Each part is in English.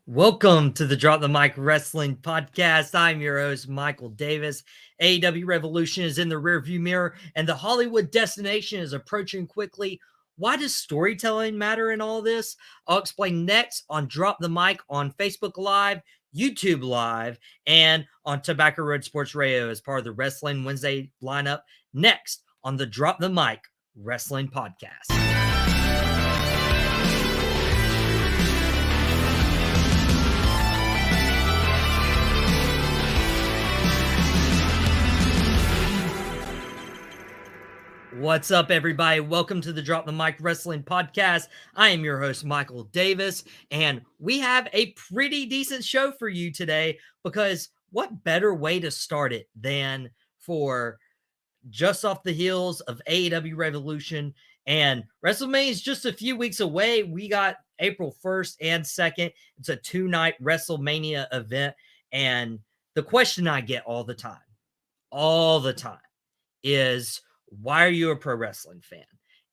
Welcome to the Drop the Mic Wrestling Podcast. I'm your host, Michael Davis. AEW Revolution is in the rearview mirror, and the Hollywood destination is approaching quickly. Why does storytelling matter in all this? I'll explain next on Drop the Mic on Facebook Live, YouTube Live, and on Tobacco Road Sports Radio as part of the Wrestling Wednesday lineup. Next on the Drop the Mic Wrestling Podcast. What's up, everybody? Welcome to the Drop the Mic Wrestling Podcast. I am your host, Michael Davis, and we have a pretty decent show for you today because what better way to start it than for just off the heels of AEW Revolution, and WrestleMania is just a few weeks away. We got April 1st and 2nd. It's a two-night WrestleMania event, and the question I get all the time, is why are you a pro wrestling fan?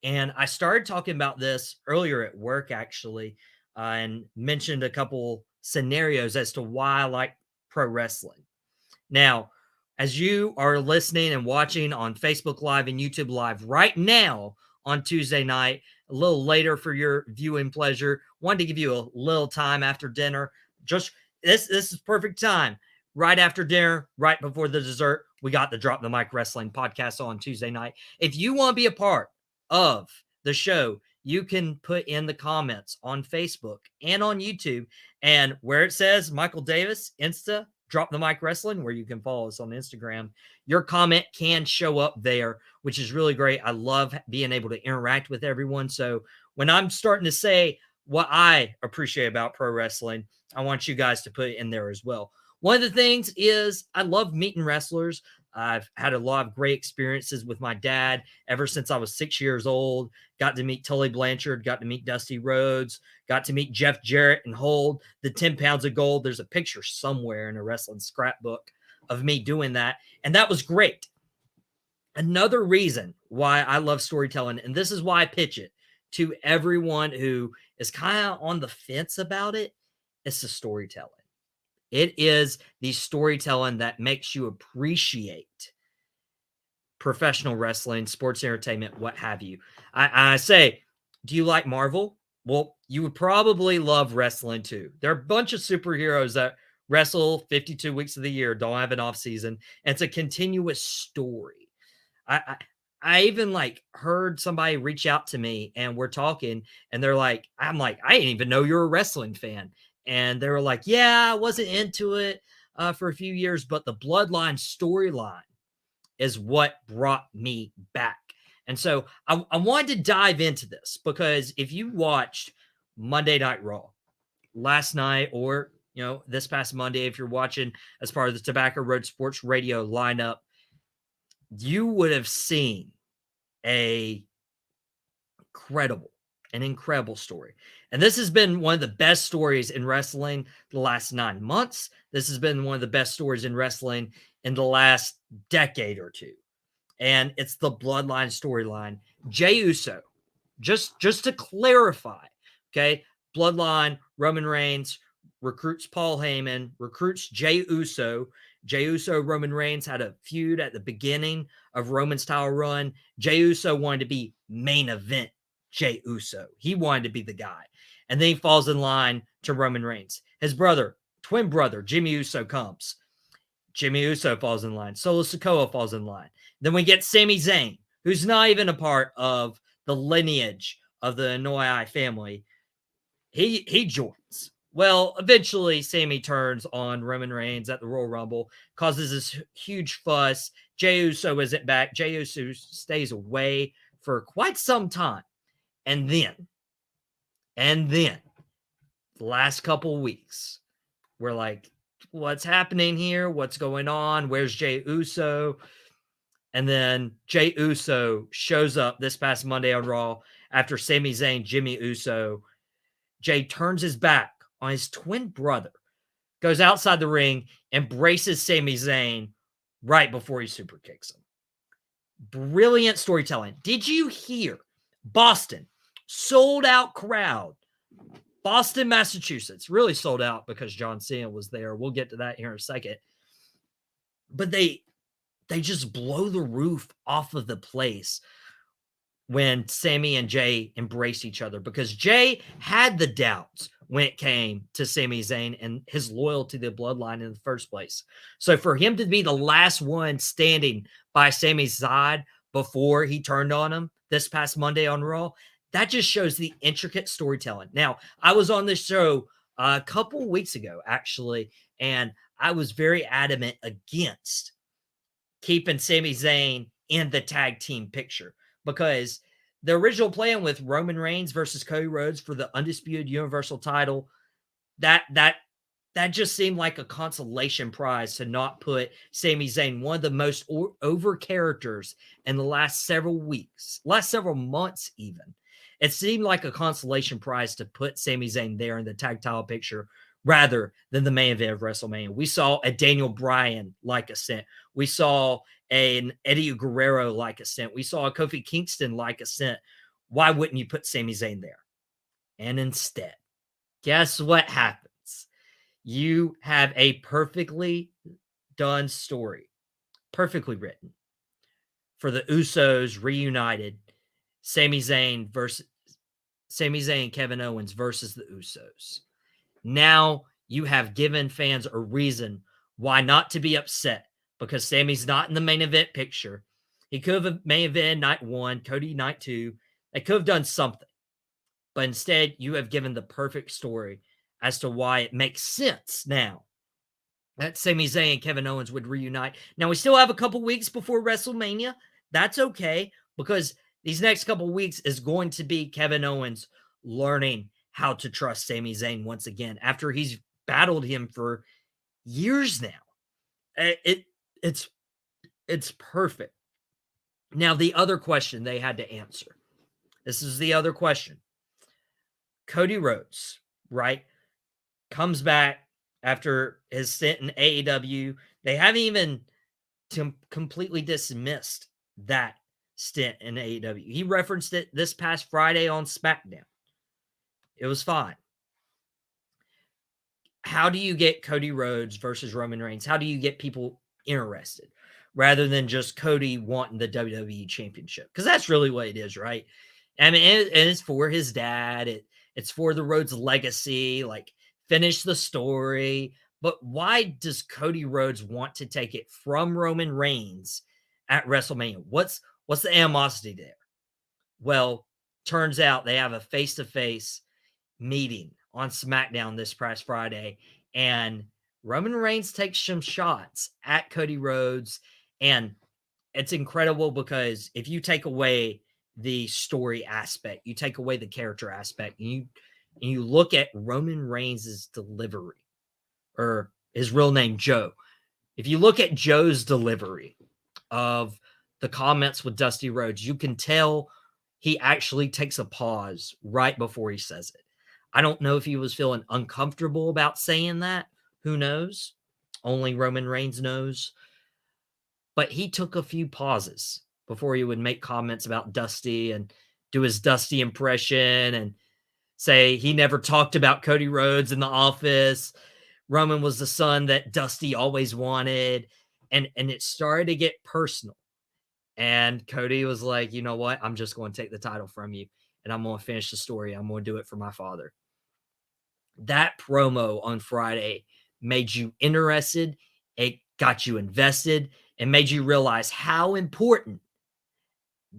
And I started talking about this earlier at work, actually, and mentioned a couple scenarios as to why I like pro wrestling. Now, as you are listening and watching on Facebook Live and YouTube Live right now on Tuesday night, a little later for your viewing pleasure, wanted to give you a little time after dinner. Just this is perfect time. Right after dinner, right before the dessert, we got the Drop the Mic Wrestling Podcast on Tuesday night. If you want to be a part of the show, you can put in the comments on Facebook and on YouTube, and where it says Michael Davis, Insta, Drop the Mic Wrestling, where you can follow us on Instagram, your comment can show up there, which is really great. I love being able to interact with everyone. So when I'm starting to say what I appreciate about pro wrestling, I want you guys to put it in there as well. One of the things is I love meeting wrestlers. I've had a lot of great experiences with my dad ever since I was 6 years old. Got to meet Tully Blanchard, got to meet Dusty Rhodes, got to meet Jeff Jarrett and hold the 10 pounds of gold. There's a picture somewhere in a wrestling scrapbook of me doing that. And that was great. Another reason why I love storytelling, and this is why I pitch it to everyone who is kind of on the fence about it, it's the storytelling. It is the storytelling that makes you appreciate professional wrestling, sports entertainment, what have you. I say, do you like Marvel? Well, you would probably love wrestling too. There are a bunch of superheroes that wrestle 52 weeks of the year, don't have an off season. And it's a continuous story. I even heard somebody reach out to me and we're talking and they're like, I'm like, I didn't even know you're a wrestling fan. And they were like, yeah, I wasn't into it for a few years, but the Bloodline storyline is what brought me back. And so I wanted to dive into this because if you watched Monday Night Raw last night or, this past Monday, if you're watching as part of the Tobacco Road Sports Radio lineup, you would have seen an incredible story. And this has been one of the best stories in wrestling the last 9 months. This has been one of the best stories in wrestling in the last decade or two. And it's the Bloodline storyline. Jey Uso, just to clarify, okay, Bloodline, Roman Reigns recruits Paul Heyman, recruits Jey Uso. Jey Uso, Roman Reigns had a feud at the beginning of Roman's title run. Jey Uso wanted to be main event Jey Uso. He wanted to be the guy. And then he falls in line to Roman Reigns. His brother, twin brother, Jimmy Uso comes. Jimmy Uso falls in line. Solo Sikoa falls in line. Then we get Sami Zayn, who's not even a part of the lineage of the Anoa'i family. He joins. Well, eventually Sami turns on Roman Reigns at the Royal Rumble, causes this huge fuss. Jey Uso isn't back. Jey Uso stays away for quite some time. And then, the last couple weeks, we're like, what's happening here? What's going on? Where's Jey Uso? And then Jey Uso shows up this past Monday on Raw after Sami Zayn, Jimmy Uso. Jey turns his back on his twin brother, goes outside the ring, embraces Sami Zayn right before he super kicks him. Brilliant storytelling. Did you hear Boston, sold out crowd, Boston, Massachusetts. Really sold out because John Cena was there. We'll get to that here in a second. But they just blow the roof off of the place when Sami and Jay embrace each other, because Jay had the doubts when it came to Sami Zayn and his loyalty to the bloodline in the first place. So for him to be the last one standing by Sami's side before he turned on him this past Monday on Raw, that just shows the intricate storytelling. Now, I was on this show a couple weeks ago, actually, and I was very adamant against keeping Sami Zayn in the tag team picture, because the original plan with Roman Reigns versus Cody Rhodes for the undisputed Universal title, that just seemed like a consolation prize to not put Sami Zayn, one of the most over characters in the last several weeks, last several months even. It seemed like a consolation prize to put Sami Zayn there in the tag title picture rather than the main event of WrestleMania. We saw a Daniel Bryan-like ascent. We saw an Eddie Guerrero-like ascent. We saw a Kofi Kingston-like ascent. Why wouldn't you put Sami Zayn there? And instead, guess what happens? You have a perfectly done story, perfectly written, for the Usos reunited, Sami Zayn and Kevin Owens versus the Usos. Now you have given fans a reason why not to be upset, because Sami's not in the main event picture. He could have main event night 1, Cody night 2. They could have done something. But instead, you have given the perfect story as to why it makes sense now that Sami Zayn and Kevin Owens would reunite. Now, we still have a couple weeks before WrestleMania. That's okay, because these next couple weeks is going to be Kevin Owens learning how to trust Sami Zayn once again after he's battled him for years now. It's perfect. Now, the other question they had to answer. This is the other question. Cody Rhodes, right, comes back after his stint in AEW. They haven't even completely dismissed that stint in AEW. He referenced it this past Friday on SmackDown. It was fine. How do you get Cody Rhodes versus Roman Reigns? How do you get people interested rather than just Cody wanting the WWE Championship? Because that's really what it is, right? I mean, and it's for his dad. It's for the Rhodes legacy. Like, finish the story. But why does Cody Rhodes want to take it from Roman Reigns at WrestleMania? What's the animosity there? Well, turns out they have a face-to-face meeting on SmackDown this past Friday, and Roman Reigns takes some shots at Cody Rhodes, and it's incredible because if you take away the story aspect, you take away the character aspect, and you look at Roman Reigns' delivery, or his real name, Joe. If you look at Joe's delivery of the comments with Dusty Rhodes, you can tell he actually takes a pause right before he says it. I don't know if he was feeling uncomfortable about saying that. Who knows? Only Roman Reigns knows. But he took a few pauses before he would make comments about Dusty and do his Dusty impression and say he never talked about Cody Rhodes in the office. Roman was the son that Dusty always wanted. And it started to get personal. And Cody was like, you know what? I'm just going to take the title from you, and I'm going to finish the story. I'm going to do it for my father. That promo on Friday made you interested. It got you invested and made you realize how important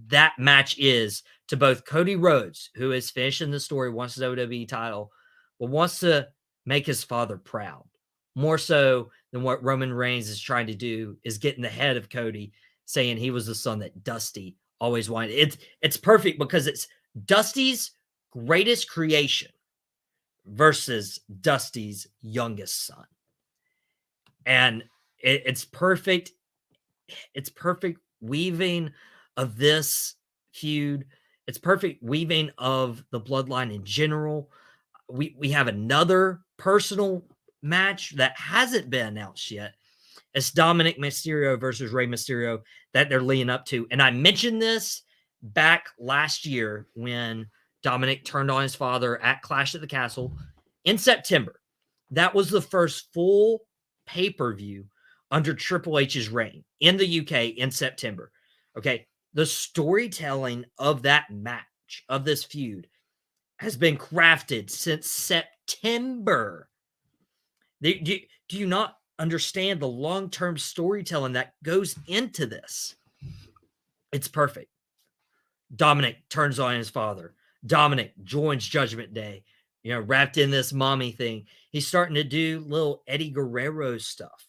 that match is to both Cody Rhodes, who is finishing the story, wants his WWE title, but wants to make his father proud. More so than what Roman Reigns is trying to do is get in the head of Cody, saying he was the son that Dusty always wanted. It's perfect because it's Dusty's greatest creation versus Dusty's youngest son. And it's perfect. It's perfect weaving of this feud. It's perfect weaving of the bloodline in general. We have another personal match that hasn't been announced yet. It's Dominic Mysterio versus Rey Mysterio that they're leading up to. And I mentioned this back last year when Dominic turned on his father at Clash at the Castle in September. That was the first full pay-per-view under Triple H's reign in the UK in September. Okay. The storytelling of that match, of this feud, has been crafted since September. Do you not understand the long-term storytelling that goes into this? It's perfect. Dominic turns on his father. Dominic joins Judgment Day, wrapped in this mommy thing. He's starting to do little Eddie Guerrero stuff.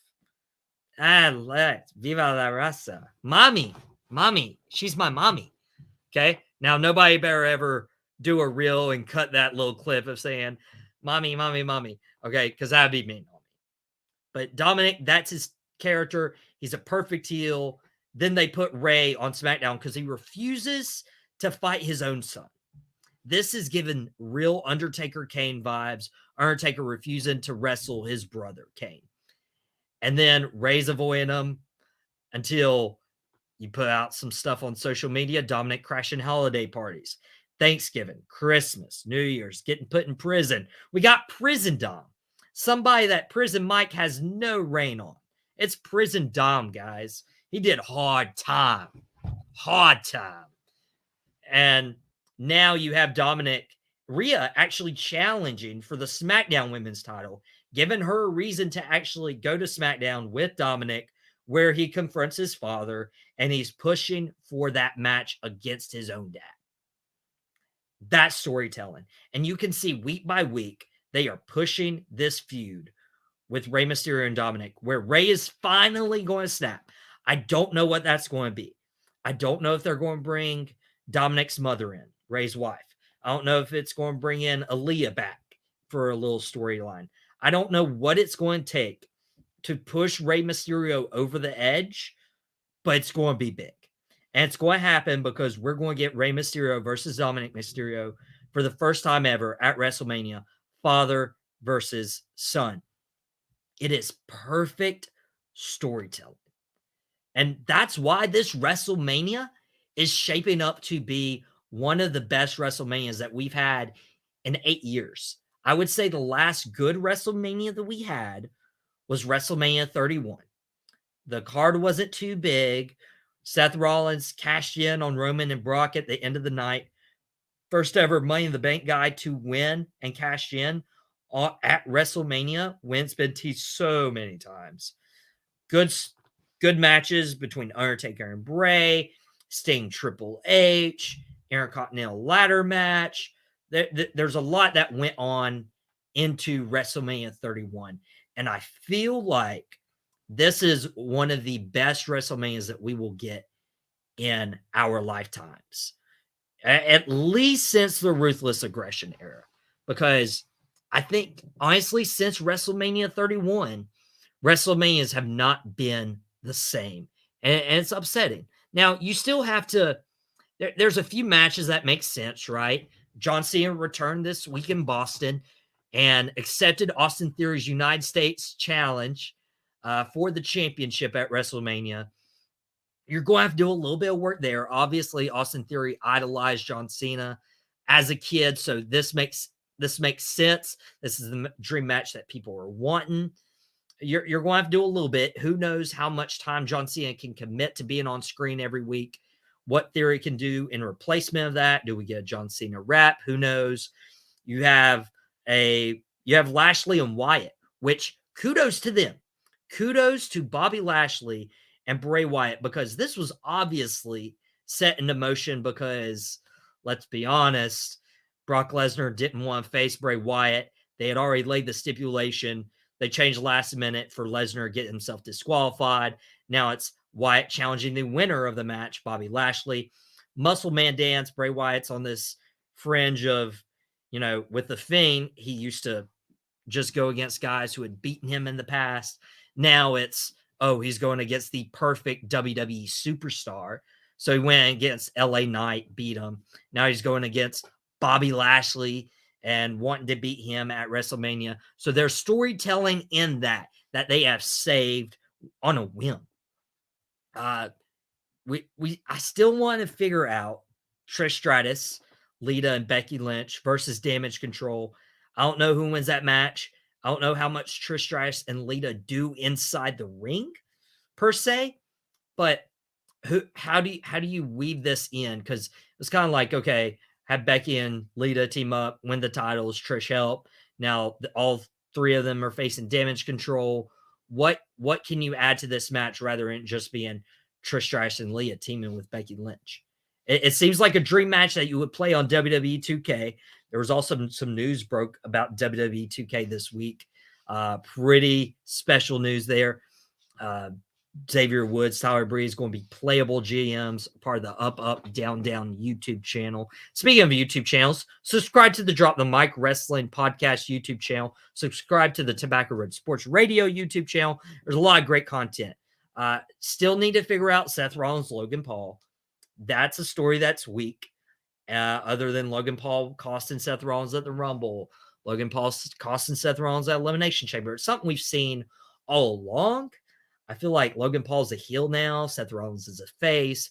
Let's Viva la Raza. Mommy. She's my mommy. Okay. Now, nobody better ever do a reel and cut that little clip of saying, mommy. Okay. Because that'd be mean on me. But Dominic, that's his character. He's a perfect heel. Then they put Rey on SmackDown because he refuses to fight his own son. This is given real Undertaker Kane vibes. Undertaker refusing to wrestle his brother Kane. And then Rey's avoiding him until you put out some stuff on social media. Dominic crashing holiday parties. Thanksgiving, Christmas, New Year's, getting put in prison. We got Prison Dom. Somebody that Prison Mike has no reign on. It's Prison Dom, guys. He did hard time. And now you have Rhea actually challenging for the SmackDown Women's title, giving her a reason to actually go to SmackDown with Dominic, where he confronts his father, and he's pushing for that match against his own dad. That's storytelling. And you can see week by week, they are pushing this feud with Rey Mysterio and Dominic, where Rey is finally going to snap. I don't know what that's going to be. I don't know if they're going to bring Dominic's mother in, Rey's wife. I don't know if it's going to bring in Aaliyah back for a little storyline. I don't know what it's going to take to push Rey Mysterio over the edge, but it's going to be big. And it's going to happen because we're going to get Rey Mysterio versus Dominic Mysterio for the first time ever at WrestleMania, father versus son. It is perfect storytelling. And that's why this WrestleMania is shaping up to be one of the best WrestleManias that we've had in 8 years. I would say the last good WrestleMania that we had was WrestleMania 31. The card wasn't too big. Seth Rollins cashed in on Roman and Brock at the end of the night. First ever Money in the Bank guy to win and cash in at WrestleMania. It's been teased so many times. Good matches between Undertaker and Bray, Sting Triple H, Intercontinental ladder match. There's a lot that went on into WrestleMania 31. And I feel like this is one of the best WrestleManias that we will get in our lifetimes, at least since the Ruthless Aggression era. Because I think, honestly, since WrestleMania 31, WrestleManias have not been the same. And it's upsetting. Now, you still have to, there's a few matches that make sense, right? John Cena returned this week in Boston and accepted Austin Theory's United States challenge for the championship at WrestleMania. You're going to have to do a little bit of work there. Obviously, Austin Theory idolized John Cena as a kid, so this makes sense. This is the dream match that people are wanting. You're going to have to do a little bit. Who knows how much time John Cena can commit to being on screen every week? What Theory can do in replacement of that? Do we get a John Cena rap? Who knows? You have Lashley and Wyatt, which kudos to them. Kudos to Bobby Lashley and Bray Wyatt, because this was obviously set into motion because, let's be honest, Brock Lesnar didn't want to face Bray Wyatt. They had already laid the stipulation. They changed last minute for Lesnar to get himself disqualified. Now it's Wyatt challenging the winner of the match, Bobby Lashley. Muscle Man dance. Bray Wyatt's on this fringe of, with the Fiend, he used to just go against guys who had beaten him in the past. Now it's, he's going against the perfect WWE superstar. So he went against LA Knight, beat him. Now he's going against Bobby Lashley and wanting to beat him at WrestleMania. So there's storytelling in that they have saved on a whim. I still want to figure out Trish Stratus, Lita and Becky Lynch versus Damage Control. I don't know who wins that match. I don't know how much Trish Stratus and Lita do inside the ring per se, but how do you weave this in? Because it's kind of like, okay, have Becky and Lita team up, win the titles, Trish help. Now all three of them are facing Damage Control. What can you add to this match rather than just being Trish Stratus and Lita teaming with Becky Lynch? It seems like a dream match that you would play on WWE 2K. There was also some news broke about WWE 2K this week. Pretty special news there. Xavier Woods, Tyler Breeze going to be playable GMs, part of the Up, Up, Down, Down YouTube channel. Speaking of YouTube channels, subscribe to the Drop the Mic Wrestling Podcast YouTube channel. Subscribe to the Tobacco Road Sports Radio YouTube channel. There's a lot of great content. Still need to figure out Seth Rollins, Logan Paul. That's a story that's weak. Other than Logan Paul costing Seth Rollins at the Rumble, Logan Paul costing Seth Rollins at Elimination Chamber. It's something we've seen all along. I feel like Logan Paul's a heel now. Seth Rollins is a face.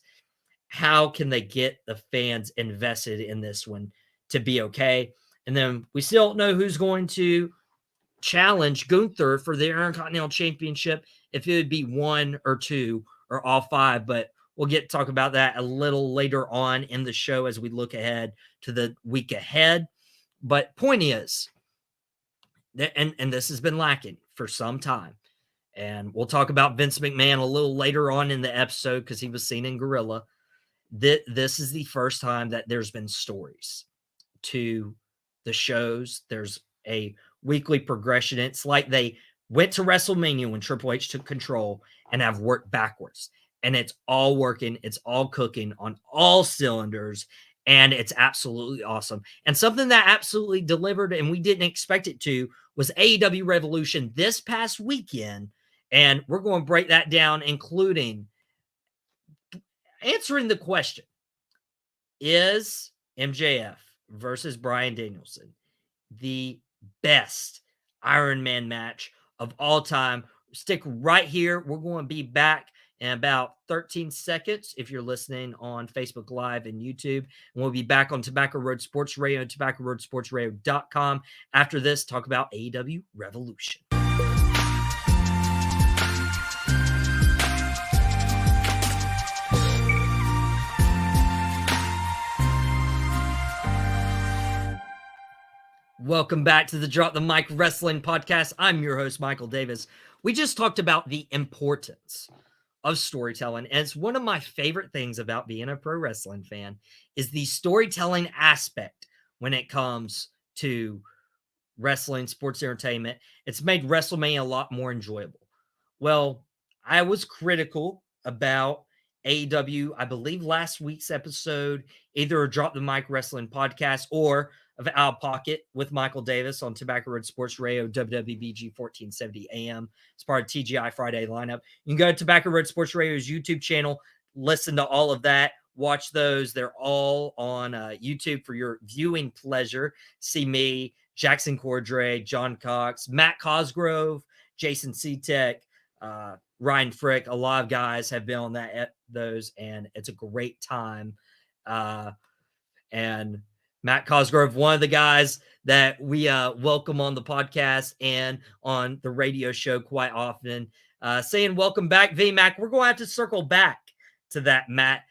How can they get the fans invested in this one to be okay? And then we still don't know who's going to challenge Gunther for the Intercontinental Championship, if it would be one or two or all five. But we'll get to talk about that a little later on in the show as we look ahead to the week ahead. But point is, and this has been lacking for some time. And we'll talk about Vince McMahon a little later on in the episode because he was seen in Gorilla. This is the first time that there's been stories to the shows. There's a weekly progression. It's like they went to WrestleMania when Triple H took control and have worked backwards. And it's all working. It's all cooking on all cylinders. And it's absolutely awesome. And something that absolutely delivered and we didn't expect it to was AEW Revolution this past weekend. And we're going to break that down, including answering the question, is MJF versus Bryan Danielson the best Iron Man match of all time? Stick right here. We're going to be back in about 13 seconds if you're listening on Facebook Live and YouTube. And we'll be back on Tobacco Road Sports Radio and TobaccoRoadSportsRadio.com after this, talk about AEW Revolution. Welcome back to the Drop the Mic Wrestling Podcast. I'm your host, Michael Davis. We just talked about the importance of storytelling, and it's one of my favorite things about being a pro wrestling fan is the storytelling aspect when it comes to wrestling, sports entertainment. It's made WrestleMania a lot more enjoyable. Well, I was critical about AEW, I believe last week's episode, either a Drop the Mic Wrestling Podcast or of Out of Pocket with Michael Davis on Tobacco Road Sports Radio, WWBG 1470 AM. It's part of TGI Friday lineup. You can go to Tobacco Road Sports Radio's YouTube channel, listen to all of that, watch those. They're all on YouTube for your viewing pleasure. See me, Jackson Cordray, John Cox, Matt Cosgrove, Jason Seatek, Ryan Frick. A lot of guys have been on those, and it's a great time. And Matt Cosgrove, one of the guys that we welcome on the podcast and on the radio show quite often, saying welcome back, VMAC. We're going to have to circle back to that, Matt,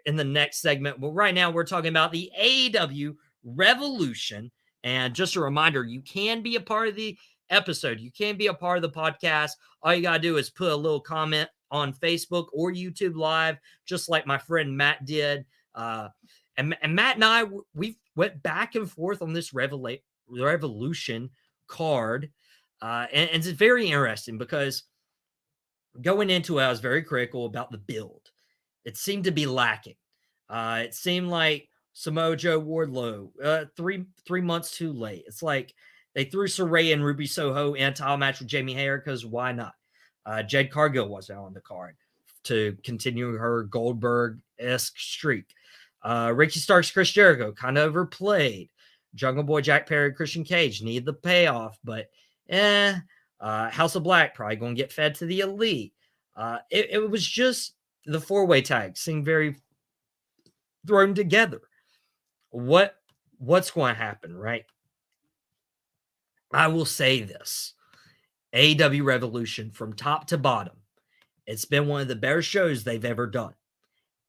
in the next segment. But right now, we're talking about the AEW Revolution. And just a reminder, you can be a part of the episode. You can be a part of the podcast. All you got to do is put a little comment on Facebook or YouTube Live, just like my friend Matt did. And Matt and I, we went back and forth on this Revolution card. And it's very interesting because going into it, I was very critical about the build. It seemed to be lacking. It seemed like Samoa Joe Wardlow, 3 months too late. It's like they threw Saraya and Ruby Soho in a title match with Jamie Hayter because why not? Jade Cargill wasn't on the card to continue her Goldberg-esque streak. Ricky Starks, Chris Jericho, kind of overplayed. Jungle Boy, Jack Perry, Christian Cage needed the payoff, but House of Black probably going to get fed to the Elite. It was just the four-way tag seemed very thrown together. what's going to happen, right? I will say this. AEW Revolution from top to bottom, it's been one of the better shows they've ever done.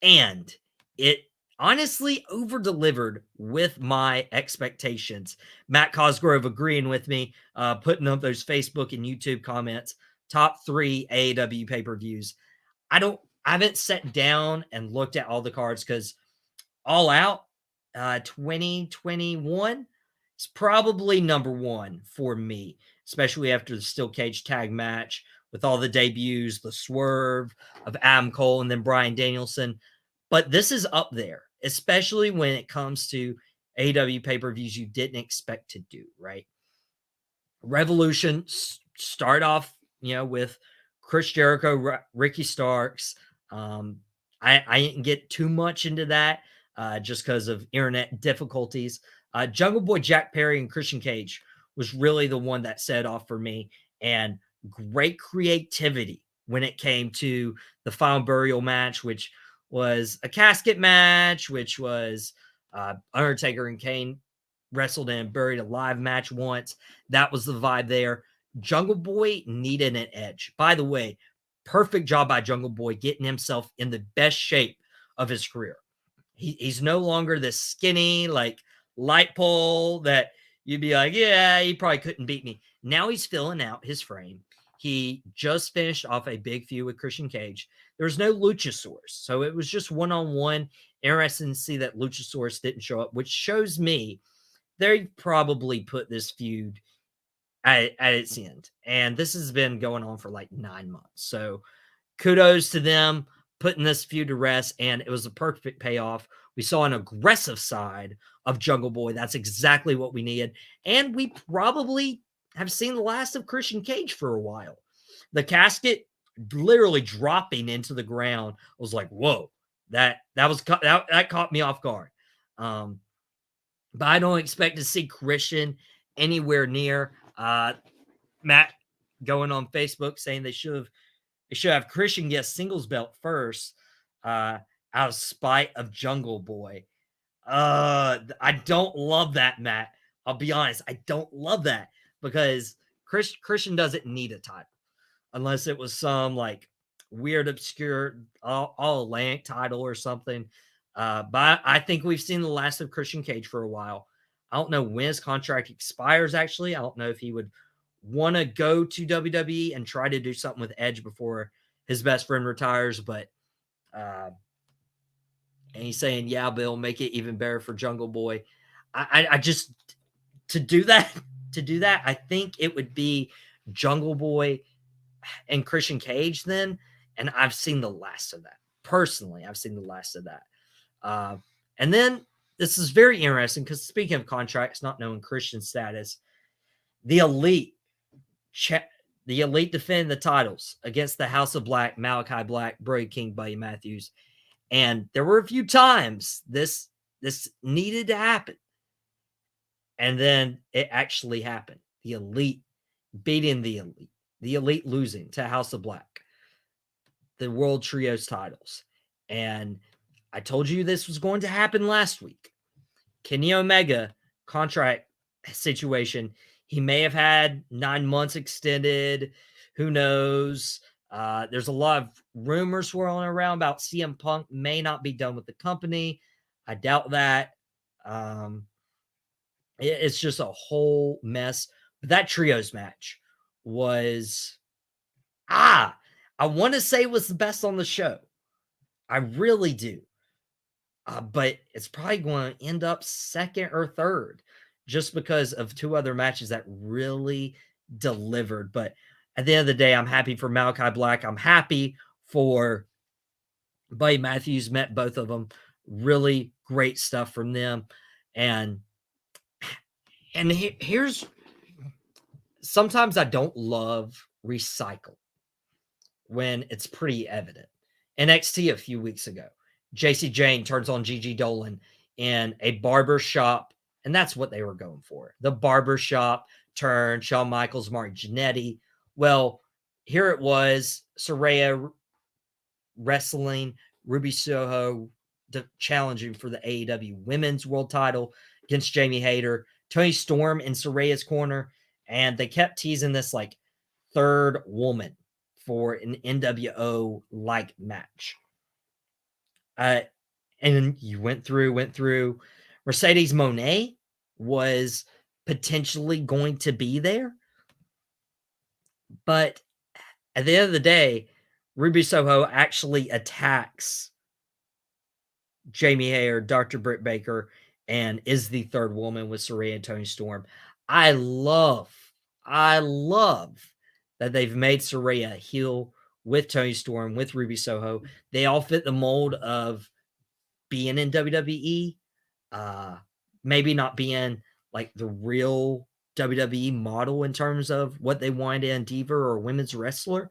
And it honestly over delivered with my expectations. Matt Cosgrove agreeing with me, putting up those Facebook and YouTube comments. Top 3 AEW pay-per-views. I haven't sat down and looked at all the cards because All Out 2021 is probably number 1 for me, especially after the Steel Cage tag match with all the debuts, the swerve of Adam Cole and then Bryan Danielson. But this is up there, especially when it comes to AEW pay-per-views you didn't expect to do, right? Revolution start off, with Chris Jericho, Ricky Starks. I didn't get too much into that just because of internet difficulties. Jungle Boy, Jack Perry, and Christian Cage was really the one that set off for me, and great creativity when it came to the final burial match, which was a casket match, which was Undertaker and Kane wrestled and buried alive match once. That was the vibe there. Jungle Boy needed an edge. By the way, perfect job by Jungle Boy getting himself in the best shape of his career. He's no longer this skinny, like light pole that you'd be like, yeah, he probably couldn't beat me. Now he's filling out his frame. He just finished off a big feud with Christian Cage. There was no Luchasaurus, so it was just one-on-one. Interesting to see that Luchasaurus didn't show up, which shows me they probably put this feud at its end. And this has been going on for like 9 months. So kudos to them putting this feud to rest. And it was a perfect payoff. We saw an aggressive side of Jungle Boy. That's exactly what we needed. And we probably have seen the last of Christian Cage for a while. The casket literally dropping into the ground was like, whoa, that caught me off guard. But I don't expect to see Christian anywhere near. Matt going on Facebook saying they should have Christian get a singles belt first, out of spite of Jungle Boy. I don't love that, Matt. I'll be honest, I don't love that because Christian doesn't need a title unless it was some like weird, obscure, all Atlantic title or something. But I think we've seen the last of Christian Cage for a while. I don't know when his contract expires, actually. I don't know if he would want to go to WWE and try to do something with Edge before his best friend retires. But, and he's saying, yeah, Bill, make it even better for Jungle Boy. I just, to do that, I think it would be Jungle Boy and Christian Cage then. And I've seen the last of that. Personally, I've seen the last of that. And then this is very interesting because speaking of contracts, not knowing Christian's status, the Elite defend the titles against the House of Black, Malachi Black, Brody King, Buddy Matthews. And there were a few times this needed to happen. And then it actually happened. The Elite beating the Elite losing to House of Black, the World Trios titles. And I told you this was going to happen last week. Kenny Omega contract situation. He may have had 9 months extended. Who knows? There's a lot of rumors swirling around about CM Punk may not be done with the company. I doubt that. It's just a whole mess. But that trios match was, I want to say it was the best on the show. I really do. But it's probably going to end up second or third just because of two other matches that really delivered. But at the end of the day, I'm happy for Malachi Black. I'm happy for Buddy Matthews. Met both of them. Really great stuff from them. And here's, sometimes I don't love recycle when it's pretty evident. NXT a few weeks ago, JC Jane turns on Gigi Dolan in a barber shop, and that's what they were going for. The barber shop turn, Shawn Michaels, Mark Jannetty. Well, here it was, Saraya wrestling Ruby Soho challenging for the AEW Women's World Title against Jamie Hayter, Toni Storm in Saraya's corner, and they kept teasing this like third woman for an NWO like match. And you went through. Mercedes Moné was potentially going to be there, but at the end of the day, Ruby Soho actually attacks Jamie Hayter, Dr. Britt Baker, and is the third woman with Saraya and Toni Storm. I love that they've made Saraya heel with Toni Storm, with Ruby Soho. They all fit the mold of being in WWE. Maybe not being like the real WWE model in terms of what they wanted in diva or women's wrestler,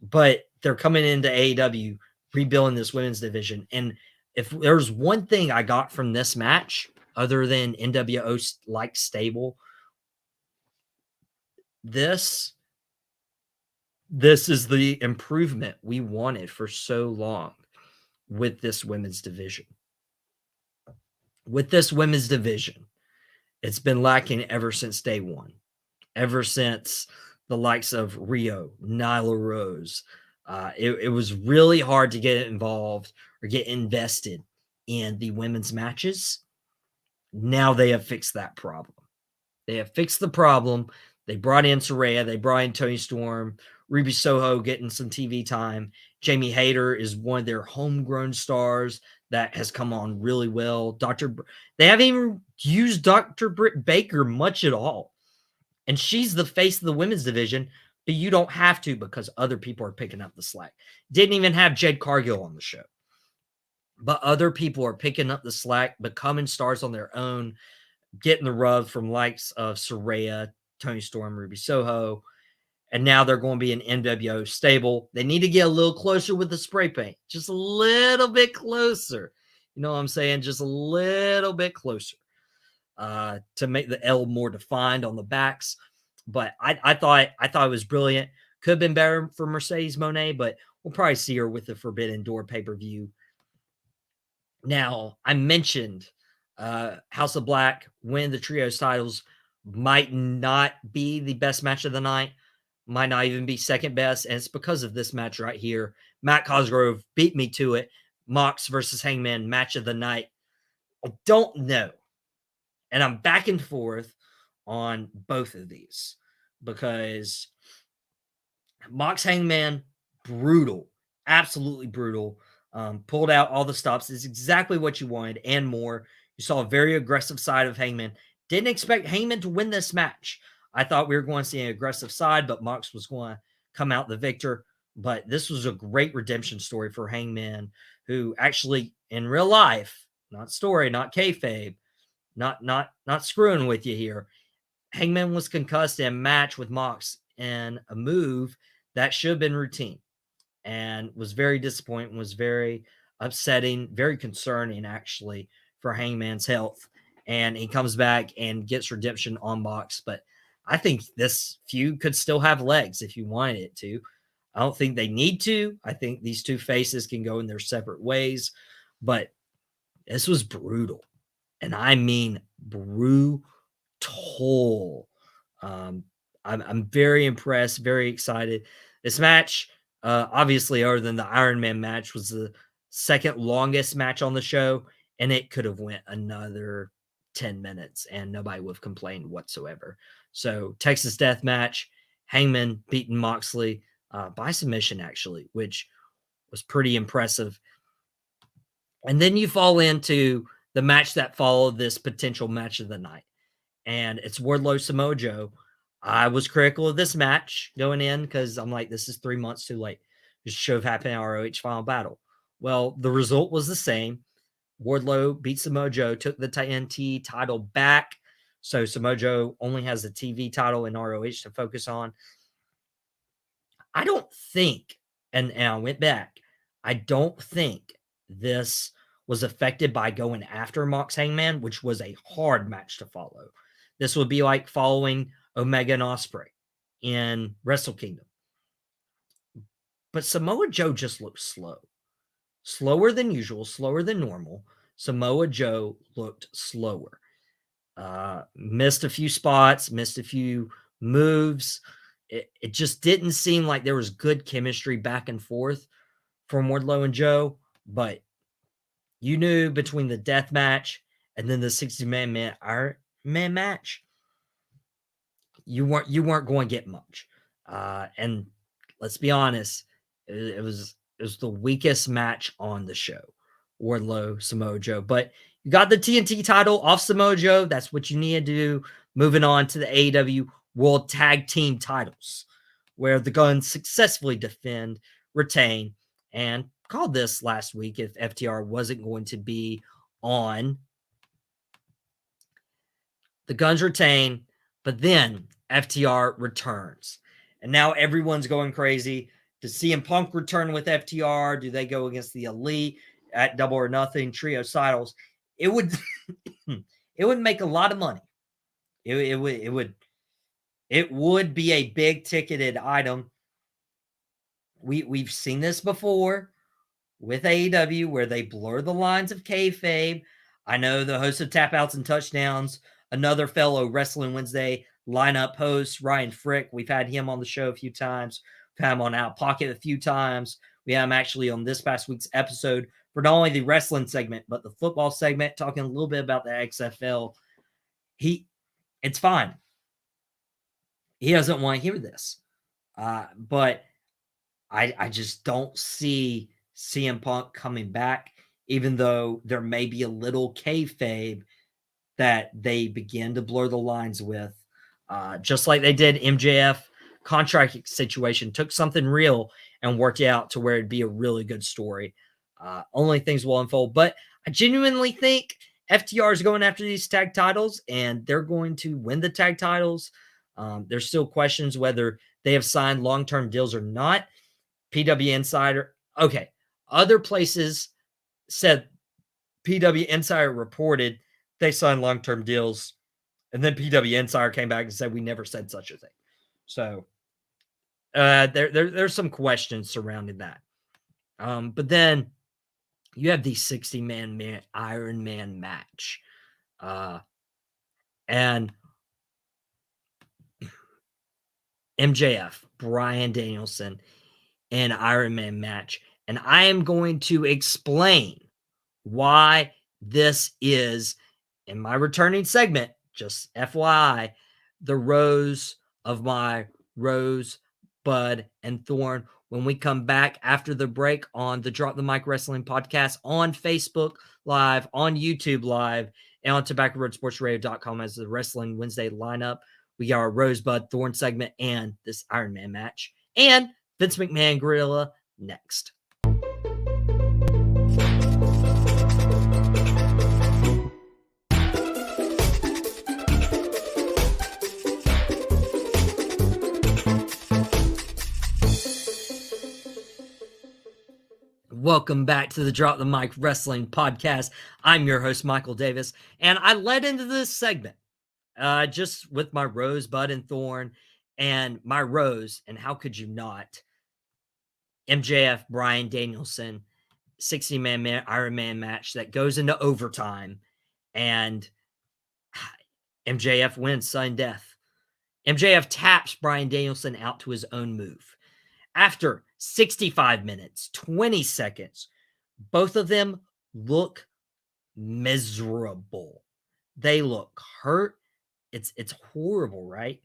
but they're coming into AEW, rebuilding this women's division. And if there's one thing I got from this match, other than NWO like stable, this is the improvement we wanted for so long with this women's division. With this women's division, it's been lacking ever since day one, ever since the likes of Rio, Nyla Rose. It was really hard to get involved or get invested in the women's matches. Now they have fixed that problem. They have fixed the problem. They brought in Saraya. They brought in Toni Storm. Ruby Soho getting some TV time. Jamie Hayter is one of their homegrown stars that has come on really well. They haven't even used Dr. Britt Baker much at all. And she's the face of the women's division, but you don't have to because other people are picking up the slack. Didn't even have Jade Cargill on the show. But other people are picking up the slack, becoming stars on their own, getting the rub from likes of Saraya, Toni Storm, Ruby Soho, and now they're going to be an NWO stable. They need to get a little closer with the spray paint, just a little bit closer. You know what I'm saying? Just a little bit closer to make the L more defined on the backs. But I thought it was brilliant. Could have been better for Mercedes Moné, but we'll probably see her with the Forbidden Door pay-per-view. Now, I mentioned House of Black win the trios titles might not be the best match of the night, might not even be second best, and it's because of this match right here. Matt Cosgrove beat me to it. Mox versus Hangman match of the night. I don't know, and I'm back and forth on both of these because Mox Hangman, brutal, absolutely brutal. Pulled out all the stops. It's exactly what you wanted and more. You saw a very aggressive side of Hangman. Didn't expect Hangman to win this match. I thought we were going to see an aggressive side, but Mox was going to come out the victor. But this was a great redemption story for Hangman, who actually in real life, not story, not kayfabe, not screwing with you here. Hangman was concussed in a match with Mox in a move that should have been routine, and was very disappointing, was very upsetting, very concerning actually for Hangman's health. And he comes back and gets redemption on Mox. But I think this feud could still have legs if you wanted it to. I don't think they need to. I think these two faces can go in their separate ways. But this was brutal. And I mean brutal. I'm very impressed, very excited. This match, obviously, other than the Iron Man match, was the second longest match on the show, and it could have went another 10 minutes, and nobody would have complained whatsoever. So, Texas Death Match, Hangman beating Moxley by submission, actually, which was pretty impressive. And then you fall into the match that followed this potential match of the night, and it's Wardlow Samoa Joe. I was critical of this match going in because I'm like, this is 3 months too late. This should have happened in ROH Final Battle. Well, the result was the same. Wardlow beat Samoa Joe, took the TNT title back. So Samoa Joe only has the TV title in ROH to focus on. I don't think, and I went back, I don't think this was affected by going after Mox Hangman, which was a hard match to follow. This would be like following Omega and Ospreay in Wrestle Kingdom. But Samoa Joe just looked slow. slower than usual, slower than normal. Samoa Joe looked slower. Missed a few spots, missed a few moves. It just didn't seem like there was good chemistry back and forth from Wardlow and Joe, but you knew between the death match and then the 60-man Iron Man match, you weren't going to get much. And let's be honest, it was the weakest match on the show. Wardlow, Samoa Joe, but you got the TNT title off Samoa Joe. That's what you need to do. Moving on to the AEW World Tag Team titles, where the Guns successfully defend, retain, and called this last week if FTR wasn't going to be on. The Guns retain, but then FTR returns. And now everyone's going crazy. Does CM Punk return with FTR? Do they go against the Elite at Double or Nothing trio titles? It would it would make a lot of money. It would be a big ticketed item. We've seen this before with AEW where they blur the lines of kayfabe. I know the host of Tap Outs and Touchdowns, another fellow Wrestling Wednesday lineup host, Ryan Frick. We've had him on the show a few times. We've had him on Out Pocket a few times. We had him actually on this past week's episode for not only the wrestling segment, but the football segment, talking a little bit about the XFL. It's fine. He doesn't want to hear this. But I just don't see CM Punk coming back, even though there may be a little kayfabe that they begin to blur the lines with. Just like they did MJF contract situation, took something real and worked it out to where it'd be a really good story. Only things will unfold. But I genuinely think FTR is going after these tag titles, and they're going to win the tag titles. There's still questions whether they have signed long-term deals or not. PW Insider, okay. Other places said PW Insider reported they signed long-term deals, and then PW Insider came back and said we never said such a thing. So there's some questions surrounding that. But then you have the 60-man Iron Man match. And MJF, Bryan Danielson, an Iron Man match. And I am going to explain why this is, in my returning segment, just FYI, the rose of my rose, bud, and thorn. When we come back after the break on the Drop the Mic Wrestling Podcast on Facebook Live, on YouTube Live, and on TobaccoRoadSportsRadio.com as the Wrestling Wednesday lineup. We got our Rosebud Thorn segment and this Iron Man match. And Vince McMahon Gorilla next. Welcome back to the Drop the Mic Wrestling Podcast. I'm your host, Michael Davis, and I led into this segment just with my Rosebud and Thorn, and my rose, and how could you not? MJF, Bryan Danielson, 60-man Iron Man match that goes into overtime, and MJF wins sudden death. MJF taps Bryan Danielson out to his own move. After 65 minutes, 20 seconds, both of them look miserable. They look hurt. It's horrible, right?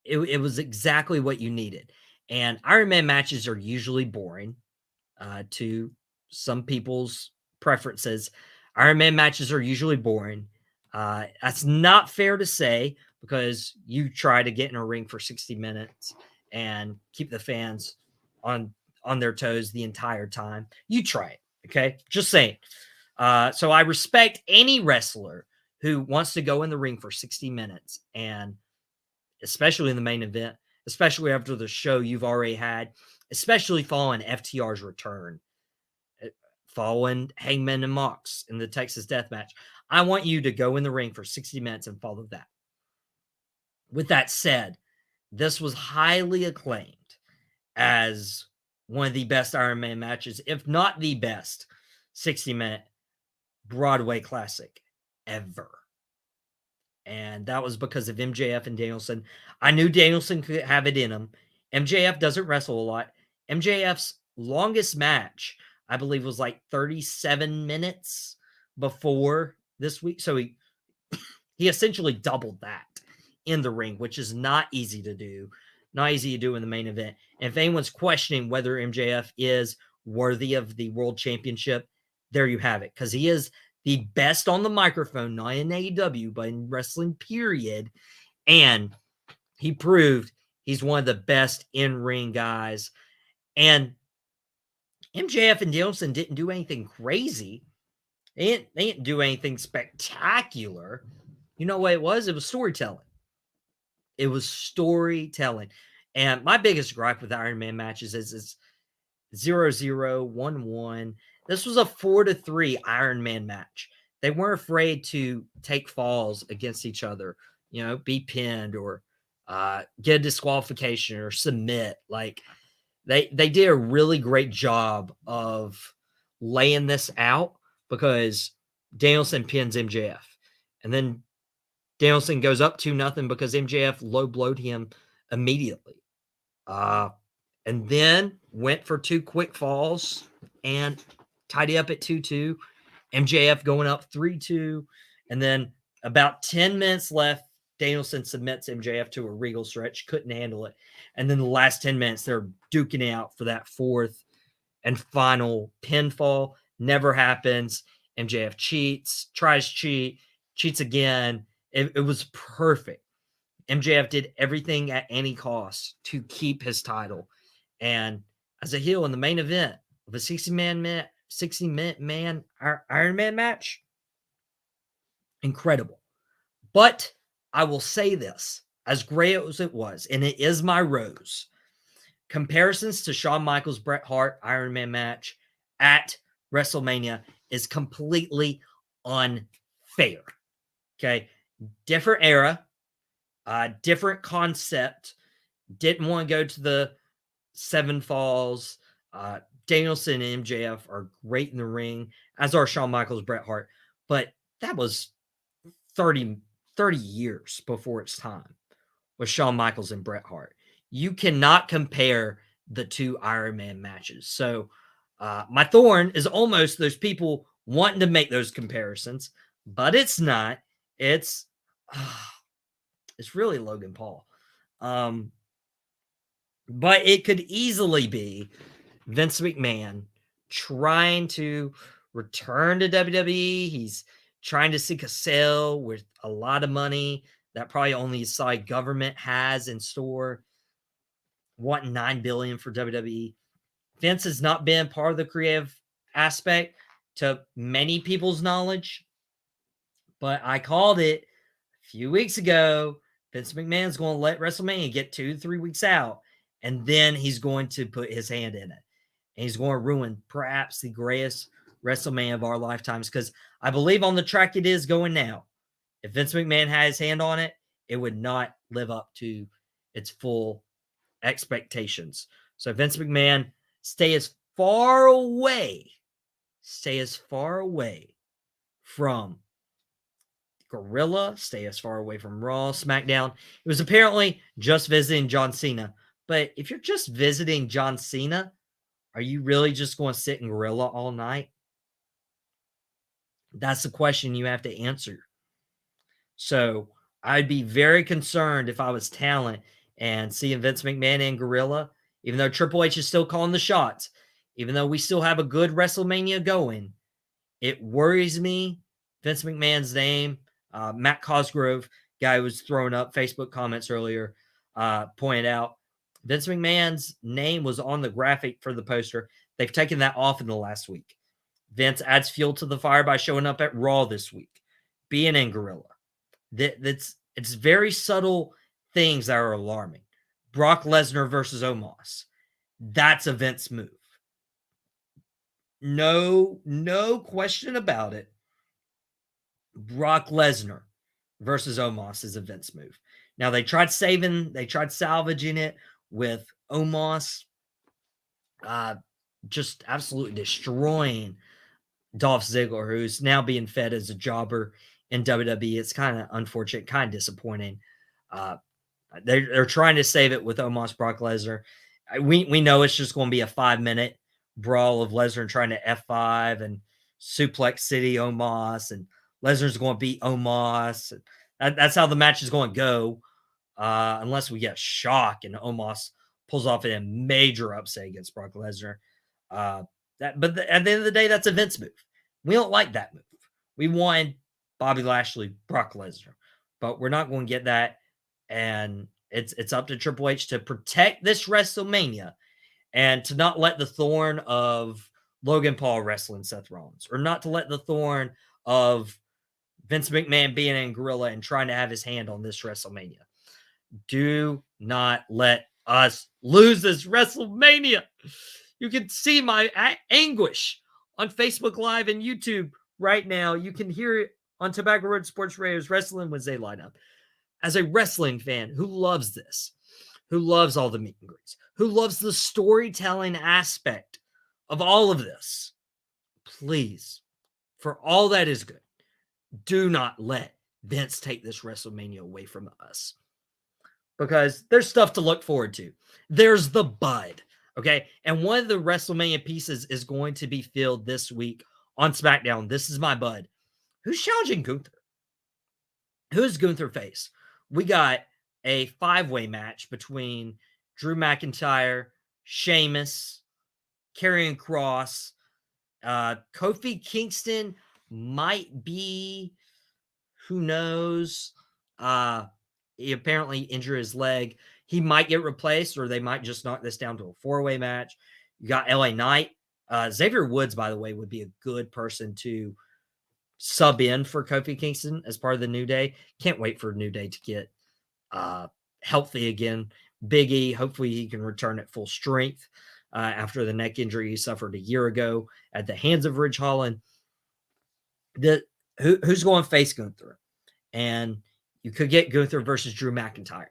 It was exactly what you needed. And Iron Man matches are usually boring to some people's preferences. Iron Man matches are usually boring. That's not fair to say because you try to get in a ring for 60 minutes and keep the fans on their toes the entire time. You try it, okay? Just saying. So I respect any wrestler who wants to go in the ring for 60 minutes, and especially in the main event, especially after the show you've already had, especially following FTR's return, following Hangman and Mox in the Texas Death Match. I want you to go in the ring for 60 minutes and follow that. With that said, this was highly acclaimed as one of the best Iron Man matches, if not the best 60-minute Broadway classic ever. And that was because of MJF and Danielson. I knew Danielson could have it in him. MJF doesn't wrestle a lot. MJF's longest match, I believe, was like 37 minutes before this week. So he essentially doubled that in the ring, which is not easy to do. Not easy to do in the main event. And if anyone's questioning whether MJF is worthy of the world championship, there you have it. Because he is the best on the microphone, not in AEW, but in wrestling, period. And he proved he's one of the best in-ring guys. And MJF and Danielson didn't do anything crazy. They didn't do anything spectacular. You know what it was? It was storytelling. It was storytelling. And my biggest gripe with Iron Man matches is 0-0, 1-1. This was a 4-3 Iron Man match. They weren't afraid to take falls against each other, be pinned or get a disqualification or submit. Like they did a really great job of laying this out, because Danielson pins MJF. And then Danielson goes up 2-0 because MJF low blowed him immediately. And then went for 2 quick falls and tied it up at 2-2. MJF going up 3-2. And then about 10 minutes left, Danielson submits MJF to a regal stretch, couldn't handle it. And then the last 10 minutes, they're duking it out for that 4th and final pinfall. Never happens. MJF cheats, tries to cheats again. It was perfect. MJF did everything at any cost to keep his title. And as a heel in the main event of a 60-minute Iron Man match, incredible. But I will say this, as great as it was, and it is my rose, comparisons to Shawn Michaels, Bret Hart Iron Man match at WrestleMania is completely unfair. Okay. Different era, different concept. Didn't want to go to the 7 falls. Danielson and MJF are great in the ring, as are Shawn Michaels, Bret Hart. But that was 30 years before its time with Shawn Michaels and Bret Hart. You cannot compare the 2 Iron Man matches. So my thorn is almost those people wanting to make those comparisons, but it's not. It's really Logan Paul. But it could easily be Vince McMahon trying to return to WWE. He's trying to seek a sale with a lot of money that probably only his side government has in store. Wanting $9 billion for WWE. Vince has not been part of the creative aspect to many people's knowledge, but I called it a few weeks ago. Vince McMahon's going to let WrestleMania get 2 to 3 weeks out, and then he's going to put his hand in it. And he's going to ruin perhaps the greatest WrestleMania of our lifetimes, because I believe on the track it is going now, if Vince McMahon had his hand on it, it would not live up to its full expectations. So Vince McMahon, stay as far away from Gorilla, stay as far away from Raw, SmackDown. It was apparently just visiting John Cena. But if you're just visiting John Cena, are you really just going to sit in Gorilla all night? That's the question you have to answer. So I'd be very concerned if I was talent and seeing Vince McMahon and Gorilla, even though Triple H is still calling the shots, even though we still have a good WrestleMania going, it worries me. Vince McMahon's name, Matt Cosgrove, guy who was throwing up Facebook comments earlier, pointed out Vince McMahon's name was on the graphic for the poster. They've taken that off in the last week. Vince adds fuel to the fire by showing up at Raw this week, being in Gorilla. It's very subtle things that are alarming. Brock Lesnar versus Omos. That's a Vince move. No question about it. Brock Lesnar versus Omos is a Vince move. Now they tried salvaging it with Omos uh, just absolutely destroying Dolph Ziggler, who's now being fed as a jobber in WWE. It's kind of unfortunate, kind of disappointing. Uh, they're trying to save it with Omos Brock Lesnar. We know it's just going to be a 5 minute brawl of Lesnar trying to F5 and suplex City Omos, and Lesnar's going to beat Omos. That's how the match is going to go, unless we get a shock and Omos pulls off a major upset against Brock Lesnar. Uh, at the end of the day, that's a Vince move. We don't like that move. We want Bobby Lashley, Brock Lesnar, but we're not going to get that. And it's up to Triple H to protect this WrestleMania and to not let the thorn of Logan Paul wrestling Seth Rollins, or not to let the thorn of Vince McMahon being in Gorilla and trying to have his hand on this WrestleMania. Do not let us lose this WrestleMania. You can see my anguish on Facebook Live and YouTube right now. You can hear it on Tobacco Road Sports Radio's Wrestling Wednesday lineup. As a wrestling fan who loves this, who loves all the meet and greets, who loves the storytelling aspect of all of this, please, for all that is good, do not let Vince take this WrestleMania away from us, because there's stuff to look forward to. There's the bud, okay? And one of the WrestleMania pieces is going to be filled this week on SmackDown. This is my bud. Who's challenging Gunther? Who's Gunther face? We got a 5-way match between Drew McIntyre, Sheamus, Karrion Kross, Kofi Kingston might be, who knows? He apparently injured his leg. He might get replaced, or they might just knock this down to a 4-way match. You got LA Knight. Xavier Woods, by the way, would be a good person to sub in for Kofi Kingston as part of the New Day. Can't wait for New Day to get healthy again. Big E, hopefully he can return at full strength after the neck injury he suffered a year ago at the hands of Ridge Holland. Who's going to face Gunther? And you could get Gunther versus Drew McIntyre.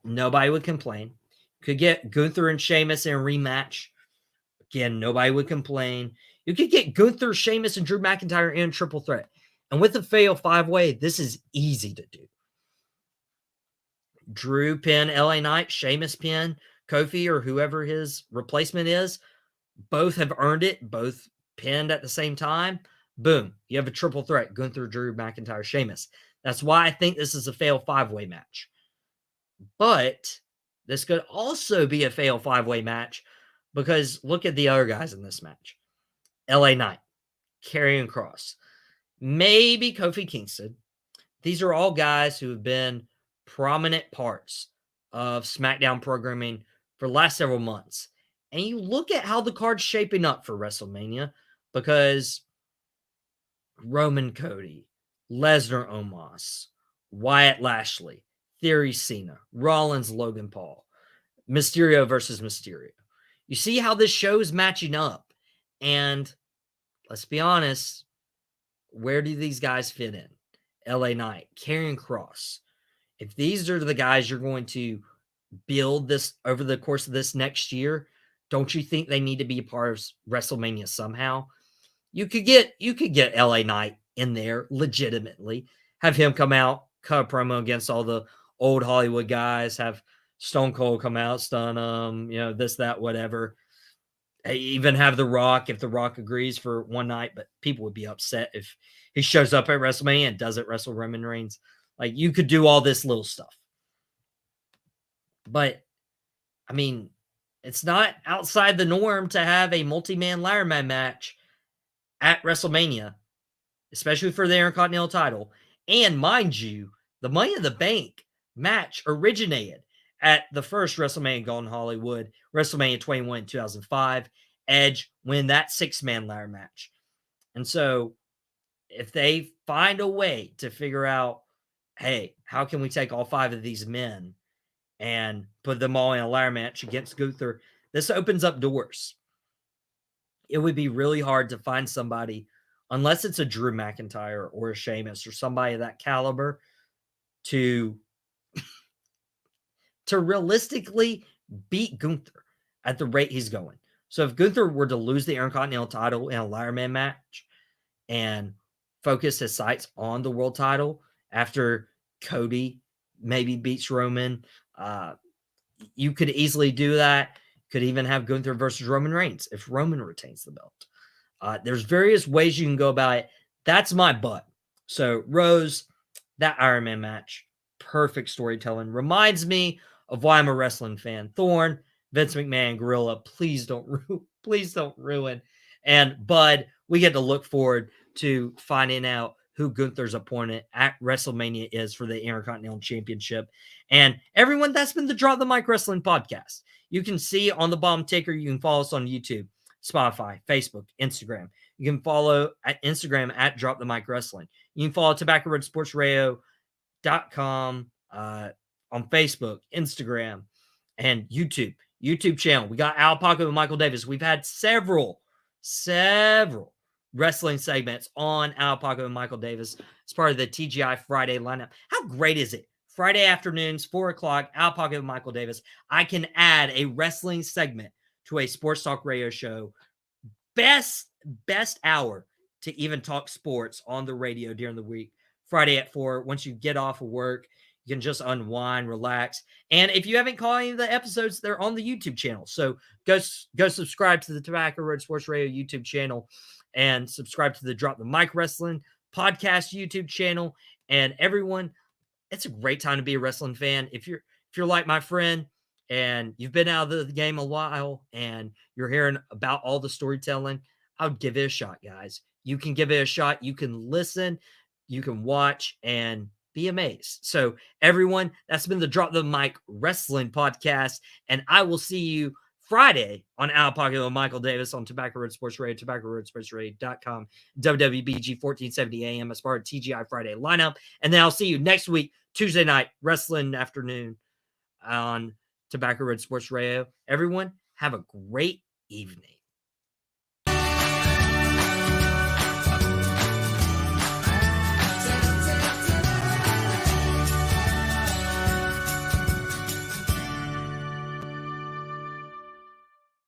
Nobody would complain. Could get Gunther and Sheamus in a rematch. Again, nobody would complain. You could get Gunther, Sheamus, and Drew McIntyre in a triple threat. And with the fatal 5-way, this is easy to do. Drew pin LA Knight, Sheamus pin Kofi or whoever his replacement is. Both have earned it. Both pinned at the same time. Boom. You have a triple threat. Gunther, Drew, McIntyre, Sheamus. That's why I think this is a fail 5-way match. But this could also be a fail 5-way match, because look at the other guys in this match. LA Knight, Karrion Kross, maybe Kofi Kingston. These are all guys who have been prominent parts of SmackDown programming for the last several months. And you look at how the card's shaping up for WrestleMania, because Roman Cody, Lesnar Omos, Wyatt Lashley, Theory Cena, Rollins Logan Paul, Mysterio versus Mysterio. You see how this show's matching up. And let's be honest, where do these guys fit in? LA Knight, Karrion Kross. If these are the guys you're going to build this over the course of this next year, don't you think they need to be a part of WrestleMania somehow? You could get LA Knight in there legitimately, have him come out, cut a promo against all the old Hollywood guys, have Stone Cold come out, stun them, this, that, whatever. Even have The Rock, if The Rock agrees, for one night, but people would be upset if he shows up at WrestleMania and doesn't wrestle Roman Reigns. Like, you could do all this little stuff. But, I mean, it's not outside the norm to have a multi-man ladder match at WrestleMania, especially for the Intercontinental title. And mind you, the Money in the Bank match originated at the first WrestleMania Golden Hollywood, WrestleMania 21 in 2005. Edge win that 6-man ladder match. And so if they find a way to figure out, hey, how can we take all 5 of these men and put them all in a ladder match against Gunther, this opens up doors. It would be really hard to find somebody, unless it's a Drew McIntyre or a Sheamus or somebody of that caliber, to realistically beat Gunther. at the rate he's going. So if Gunther were to lose the Intercontinental title in a Liar Man match and focus his sights on the world title after Cody maybe beats Roman, you could easily do that. Could even have Gunther versus Roman Reigns if Roman retains the belt. There's various ways you can go about it. That's my butt. So Rose, that Iron Man match, perfect storytelling. Reminds me of why I'm a wrestling fan. Thorne, Vince McMahon, Gorilla, please don't ruin. And Bud, we get to look forward to finding out who Gunther's opponent at WrestleMania is for the Intercontinental Championship. And everyone, that's been the Drop the Mic Wrestling podcast. You can see on the bottom ticker, you can follow us on YouTube, Spotify, Facebook, Instagram. You can follow at Instagram at Drop the Mic Wrestling. You can follow TobaccoRoadSportsRadio.com on Facebook, Instagram, and YouTube channel. We got Al Paco and Michael Davis. We've had several wrestling segments on Al Paco and Michael Davis as part of the TGI Friday lineup. How great is it? Friday afternoons, 4 o'clock, Al Paco and Michael Davis. I can add a wrestling segment to a sports talk radio show. Best hour to even talk sports on the radio during the week. Friday at 4. Once you get off of work, you can just unwind, relax. And if you haven't caught any of the episodes, they're on the YouTube channel. So go subscribe to the Tobacco Road Sports Radio YouTube channel and subscribe to the Drop the Mic Wrestling podcast YouTube channel. And everyone, it's a great time to be a wrestling fan. If you're like my friend and you've been out of the game a while and you're hearing about all the storytelling, I would give it a shot, guys. You can give it a shot. You can listen, you can watch, and be amazed. So everyone, that's been the Drop the Mic Wrestling podcast, and I will see you Friday on Al Paco and Michael Davis on Tobacco Road Sports Radio, TobaccoRoadSportsRadio.com, WWBG 1470 AM as part of TGI Friday lineup. And then I'll see you next week, Tuesday night, wrestling afternoon on Tobacco Road Sports Radio. Everyone, have a great evening.